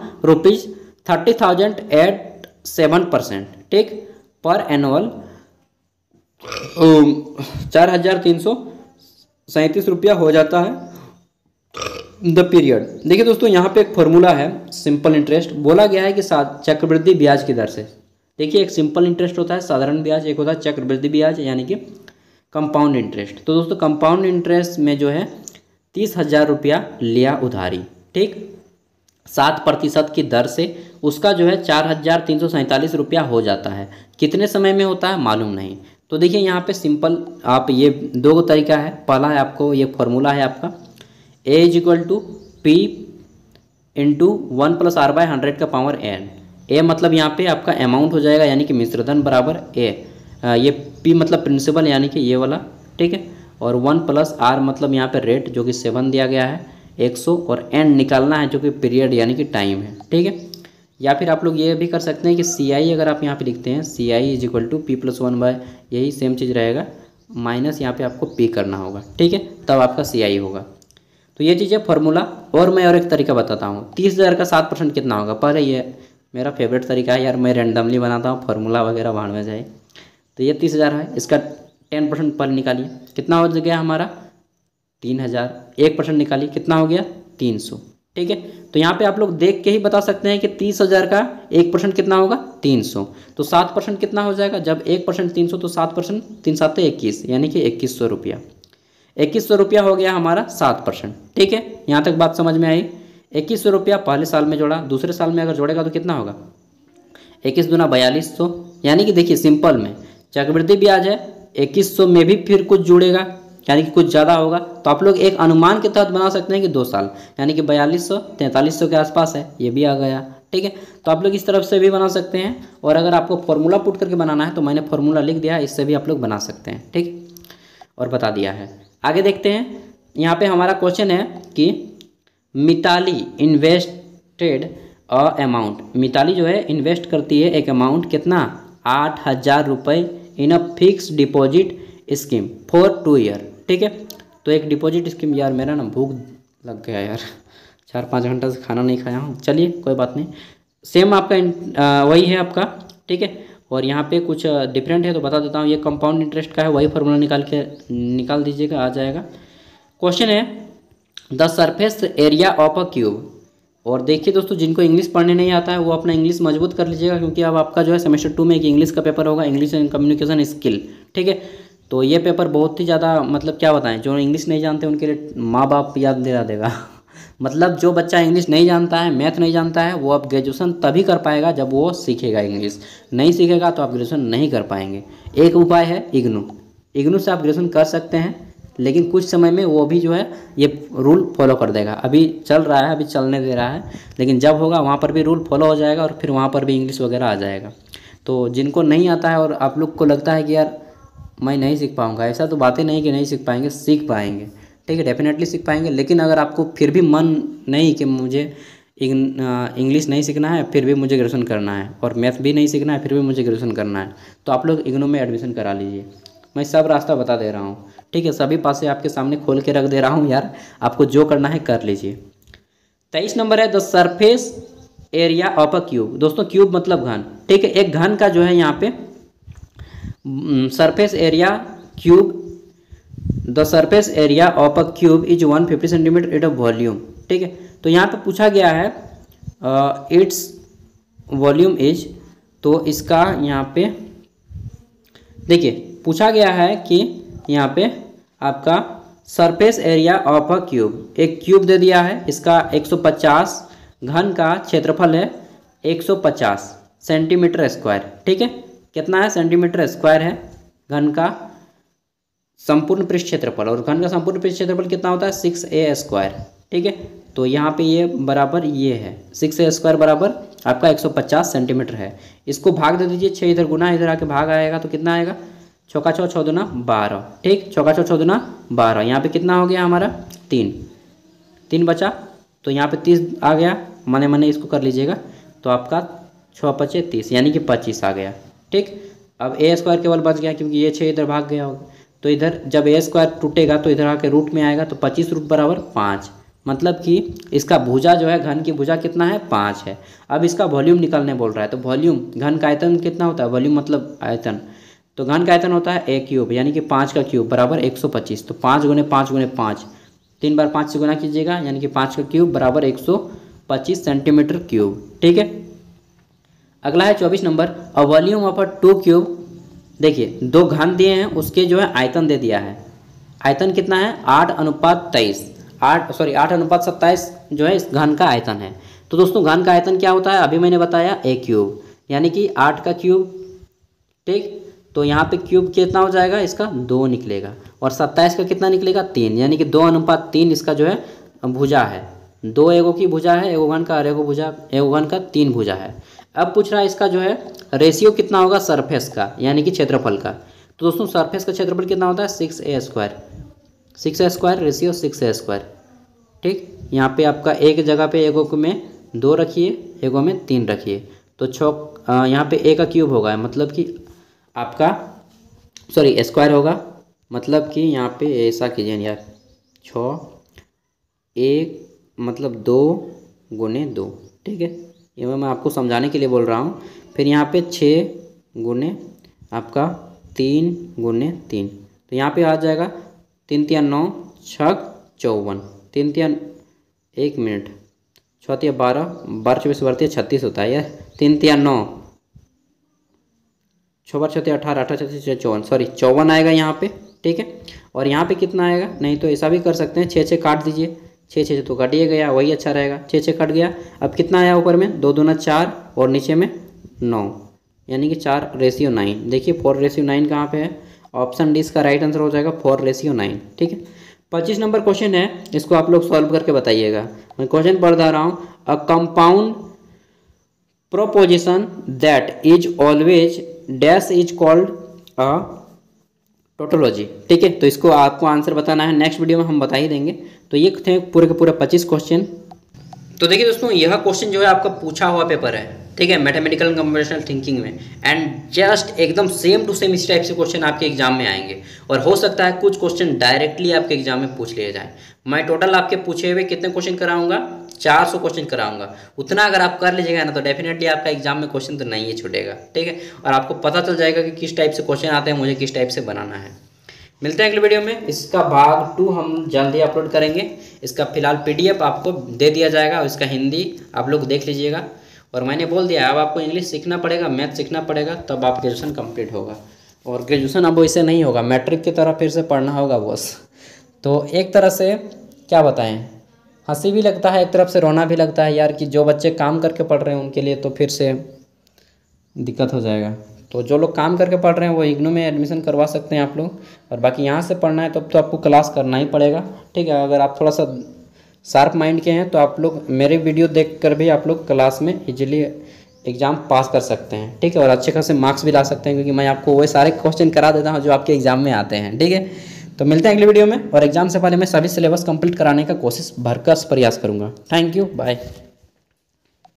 ₹30,000 at 7%, ठीक, पर एनुअल 4,337 रुपया हो जाता है द पीरियड। देखिए दोस्तों, यहाँ पे एक फॉर्मूला है सिंपल इंटरेस्ट, बोला गया है कि चक्रवृद्धि ब्याज की दर से। देखिए, एक सिंपल इंटरेस्ट होता है साधारण ब्याज, एक होता है चक्रवृद्धि ब्याज यानी कि कंपाउंड इंटरेस्ट। तो दोस्तों कंपाउंड इंटरेस्ट में जो है 30,000 रुपया लिया उधारी, ठीक, 7% की दर से, उसका जो है 4,347 रुपया हो जाता है। कितने समय में होता है मालूम नहीं। तो देखिए यहाँ पे सिंपल आप ये दो तरीका है। पहला है आपको ये फॉर्मूला है आपका A = P × 1 + R/100 का पावर n। ए मतलब यहाँ पे आपका अमाउंट हो जाएगा, यानी कि मिश्रधन बराबर ए, ये P मतलब प्रिंसिपल यानी कि ये वाला, ठीक है, और 1 + R मतलब यहाँ पे रेट जो कि 7 दिया गया है 100, और n निकालना है जो कि पीरियड यानी कि टाइम है, ठीक है। या फिर आप लोग ये भी कर सकते हैं कि CI अगर आप यहाँ पे लिखते हैं CI = P + 1/, यही सेम चीज़ रहेगा, माइनस यहाँ पे आपको P करना होगा, ठीक है, तब आपका CI होगा। तो ये चीज़ है फॉर्मूला। और मैं और एक तरीका बताता हूँ, 30,000 का 7% कितना होगा। पहले ये मेरा फेवरेट तरीका है यार, मैं रैंडमली बनाता हूँ, फार्मूला वगैरह भाड़ में जाए। तो ये 30,000 है, इसका 10% पहले निकालिए, कितना हो गया हमारा 3,000, 1% निकालिए, कितना हो गया 300, ठीक है। तो यहाँ पे आप लोग देख के ही बता सकते हैं कि 30,000 का 1% कितना होगा 300, तो 7% कितना हो जाएगा, जब 1% 300 तो 7% 3 × 7 = 21, यानी कि 2100 रुपया। 2100 रुपया हो गया हमारा 7%, ठीक है। यहाँ तक बात समझ में आई। 2100 रुपया पहले साल में जोड़ा, दूसरे साल में अगर जोड़ेगा तो कितना होगा 21 दूना 4200, यानी कि देखिए सिंपल में चक्रवृद्धि ब्याज है, 2100 में भी फिर कुछ जुड़ेगा, यानी कि कुछ ज़्यादा होगा। तो आप लोग एक अनुमान के तहत बना सकते हैं कि 2 साल, यानी कि 4200 4300 के आसपास है, ये भी आ गया, ठीक है। तो आप लोग इस तरफ से भी बना सकते हैं, और अगर आपको फॉर्मूला पुट करके बनाना है तो मैंने फॉर्मूला लिख दिया है, इससे भी आप लोग बना सकते हैं, ठीक, और बता दिया है। आगे देखते हैं, यहाँ पे हमारा क्वेश्चन है कि Mitali invested a amount, Mitali जो है इन्वेस्ट करती है एक अमाउंट, कितना 8,000 रुपये in a fix deposit scheme for 2 year, ठीक है। तो एक डिपॉजिट स्कीम, यार मेरा ना भूख लग गया यार, 4-5 घंटा से खाना नहीं खाया हूँ, चलिए कोई बात नहीं, सेम आपका वही है आपका, ठीक है। और यहाँ पे कुछ डिफरेंट है तो बता देता हूँ, ये कंपाउंड इंटरेस्ट का है, वही फार्मूला निकाल दीजिएगा, आ जाएगा। क्वेश्चन है the surface area of a cube. और देखिए दोस्तों, जिनको इंग्लिश पढ़ने नहीं आता है वो अपना इंग्लिश मजबूत कर लीजिएगा, क्योंकि अब आपका जो है सेमेस्टर 2 में एक इंग्लिश का पेपर होगा, इंग्लिश एंड कम्युनिकेशन स्किल, ठीक है। तो ये पेपर बहुत ही ज़्यादा, मतलब क्या बताएं, जो इंग्लिश नहीं जानते उनके लिए माँ बाप याद दिला देगा मतलब जो बच्चा इंग्लिश नहीं जानता है, मैथ नहीं जानता है, वो अब ग्रेजुएशन तभी कर पाएगा जब वो सीखेगा इंग्लिश, नहीं सीखेगा तो आप ग्रेजुएशन नहीं कर पाएंगे। एक उपाय है इग्नू से आप ग्रेजुएशन कर सकते हैं, लेकिन कुछ समय में वो भी जो है ये रूल फॉलो कर देगा। अभी चल रहा है, अभी चलने दे रहा है, लेकिन जब होगा वहाँ पर भी रूल फॉलो हो जाएगा, और फिर वहाँ पर भी इंग्लिश वगैरह आ जाएगा। तो जिनको नहीं आता है और आप लोग को लगता है कि यार मैं नहीं सीख पाऊँगा, ऐसा तो बातें नहीं कि नहीं सीख पाएंगे, सीख पाएंगे, ठीक है, डेफिनेटली सीख पाएंगे। लेकिन अगर आपको फिर भी मन नहीं कि मुझे इंग्लिश नहीं सीखना है, फिर भी मुझे ग्रेजुएशन करना है, और मैथ भी नहीं सीखना है, फिर भी मुझे ग्रेजुएशन करना है, तो आप लोग इग्नू में एडमिशन करा लीजिए। मैं सब रास्ता बता दे रहा हूँ, ठीक है, सभी पासे आपके सामने खोल के रख दे रहा हूँ यार, आपको जो करना है कर लीजिए। 23 नंबर है the surface area of a cube. दोस्तों क्यूब मतलब घन, ठीक है, एक घन का जो है यहाँ पे surface area cube, the surface area of a cube is 150 centimetre it of volume, ठीक है। तो यहाँ पे पूछा गया है इट्स वॉल्यूम इज, तो इसका यहाँ पे देखिए पूछा गया है कि यहाँ पे आपका surface area of a cube, एक क्यूब दे दिया है, इसका 150, घन का क्षेत्रफल है 150 सेंटीमीटर स्क्वायर, ठीक है, कितना है सेंटीमीटर स्क्वायर है घन का संपूर्ण पृष्ठ क्षेत्रफल, और घन का संपूर्ण पृष्ठ क्षेत्रफल कितना होता है 6a², ठीक है। तो यहाँ पे ये बराबर ये है 6a² बराबर आपका 150 सेंटीमीटर है। इसको भाग दे दीजिए, 6 इधर गुना इधर आके भाग आएगा तो कितना आएगा चौका छः 6 दूना 12, ठीक, चौका छः 6 दूना 12। यहाँ पे कितना हो गया हमारा 3 बचा, तो यहाँ पे 30 आ गया, मने इसको कर लीजिएगा, तो आपका 6 पचे 30 यानी कि 25 आ गया, ठीक। अब ए स्क्वायर केवल बच गया क्योंकि ये 6 इधर भाग गया होगा, तो इधर जब ए स्क्वायर टूटेगा तो इधर आके रूट में आएगा, तो 25 रूट बराबर 5, मतलब कि इसका भुजा जो है, घन की भुजा कितना है 5 है। अब इसका वॉल्यूम निकालने बोल रहा है, तो वॉल्यूम, घन का आयतन कितना होता है, वॉल्यूम मतलब आयतन, तो घन का आयतन होता है ए क्यूब यानी कि 5 का क्यूब बराबर 125, तो 5 गुने 5 गुने 5, 3 बार 5 से गुना कीजिएगा यानी कि 5 का क्यूब बराबर 125 सेंटीमीटर क्यूब, ठीक है। अगला है 24 number, a volume of a 2 cube. देखिए 2 घन दिए हैं, उसके जो है आयतन दे दिया है, आयतन कितना है 8:23, 8:27 जो है इस घन का आयतन है। तो दोस्तों घन का आयतन क्या होता है, अभी मैंने बताया ए क्यूब यानी कि 8 का क्यूब, ठीक। तो यहाँ पे क्यूब कितना हो जाएगा, इसका 2 निकलेगा, और 27 का कितना निकलेगा 3, यानी कि 2:3 इसका जो है भुजा है। 2 एगो की भुजा है, एगो घन का, और एगो घन का 3 भुजा है। अब पूछ रहा है इसका जो है रेशियो कितना होगा सरफेस का, यानी कि क्षेत्रफल का। तो दोस्तों सरफेस का क्षेत्रफल कितना होता है 6a square, 6a square ratio 6a square, ठीक। यहाँ पे आपका एक जगह पे एगो में 2 रखिए, एगो में 3 रखिए, तो यहाँ पे a का क्यूब होगा, मतलब कि आपका स्क्वायर होगा, मतलब कि यहाँ पे ऐसा कीजिए यार, 6 1 मतलब 2 गुने 2, ठीक है। ये मैं आपको समझाने के लिए बोल रहा हूँ। फिर यहाँ पे 6 गुने आपका 3 गुने 3, तो यहाँ पे आ जाएगा 3 तिया 9, 6 54, 3 तिया 1 मिनट, 6 तिया 12, 12 24 बढ़ती 36 होता है यार, 3 तिया 9, 6 बार 6 तिया 18, 18 36 54, सॉरी 54 आएगा यहाँ पे, ठीक है। और यहाँ पे कितना आएगा, नहीं तो ऐसा भी कर सकते हैं, 6 6 काट दीजिए, 6 6 तो कटिए गया, वही अच्छा रहेगा, 6 6 कट गया। अब कितना आया ऊपर में 2 दूना 4 और नीचे में 9, यानी कि 4:9। देखिए 4:9 कहाँ पे है, ऑप्शन डी इसका राइट आंसर हो जाएगा 4:9, ठीक है। 25 नंबर क्वेश्चन है, इसको आप लोग सॉल्व करके बताइएगा। मैं क्वेश्चन पढ़ रहा हूँ, a compound proposition that is always dash is called a tautology, ठीक है। तो इसको आपको आंसर बताना है, नेक्स्ट वीडियो में हम बता ही देंगे। तो ये थे पूरे के पूरे 25 क्वेश्चन। तो देखिए दोस्तों यह क्वेश्चन जो है आपका पूछा हुआ पेपर है, ठीक है, मैथमेटिकल कंप्यूटेशनल थिंकिंग में, एंड जस्ट एकदम सेम टू सेम इस टाइप से क्वेश्चन आपके एग्जाम में आएंगे, और हो सकता है कुछ क्वेश्चन डायरेक्टली आपके एग्जाम में पूछ लिए जाएं। मैं टोटल आपके पूछे हुए कितने क्वेश्चन कराऊंगा, 400 क्वेश्चन कराऊंगा। उतना अगर आप कर लीजिएगा ना तो डेफिनेटली आपका एग्जाम में क्वेश्चन तो नहीं ही छूटेगा, ठीक है। और आपको पता चल जाएगा कि किस टाइप से क्वेश्चन आते हैं, मुझे किस टाइप से बनाना है। मिलते हैं अगले वीडियो में, इसका भाग 2 हम जल्दी अपलोड करेंगे। इसका फिलहाल PDF आपको दे दिया जाएगा, और इसका हिंदी आप लोग देख लीजिएगा। और मैंने बोल दिया अब आपको इंग्लिश सीखना पड़ेगा, मैथ सीखना पड़ेगा, तब आप ग्रेजुएशन कंप्लीट होगा। और ग्रेजुएशन अब वैसे नहीं होगा, मैट्रिक की तरह फिर से पढ़ना होगा बस। तो एक तरह से क्या बताएं, हंसी भी लगता है, एक तरफ से रोना भी लगता है यार, कि जो बच्चे काम करके पढ़ रहे हैं उनके लिए तो फिर से दिक्कत हो जाएगा। तो जो लोग काम करके पढ़ रहे हैं वो इग्नू में एडमिशन करवा सकते हैं आप लोग, और बाकी यहाँ से पढ़ना है तब तो आपको क्लास करना ही पड़ेगा, ठीक है। अगर आप थोड़ा सा शार्प माइंड के हैं तो आप लोग मेरे वीडियो देखकर भी आप लोग क्लास में इजीली एग्ज़ाम पास कर सकते हैं, ठीक है, और अच्छे खासे मार्क्स भी ला सकते हैं, क्योंकि मैं आपको वही सारे क्वेश्चन करा देता हूँ जो आपके एग्जाम में आते हैं, ठीक है। तो मिलते हैं अगले वीडियो में, और एग्जाम से पहले मैं सभी सिलेबस कंप्लीट कराने का कोशिश भरकर प्रयास करूँगा। Thank you, bye.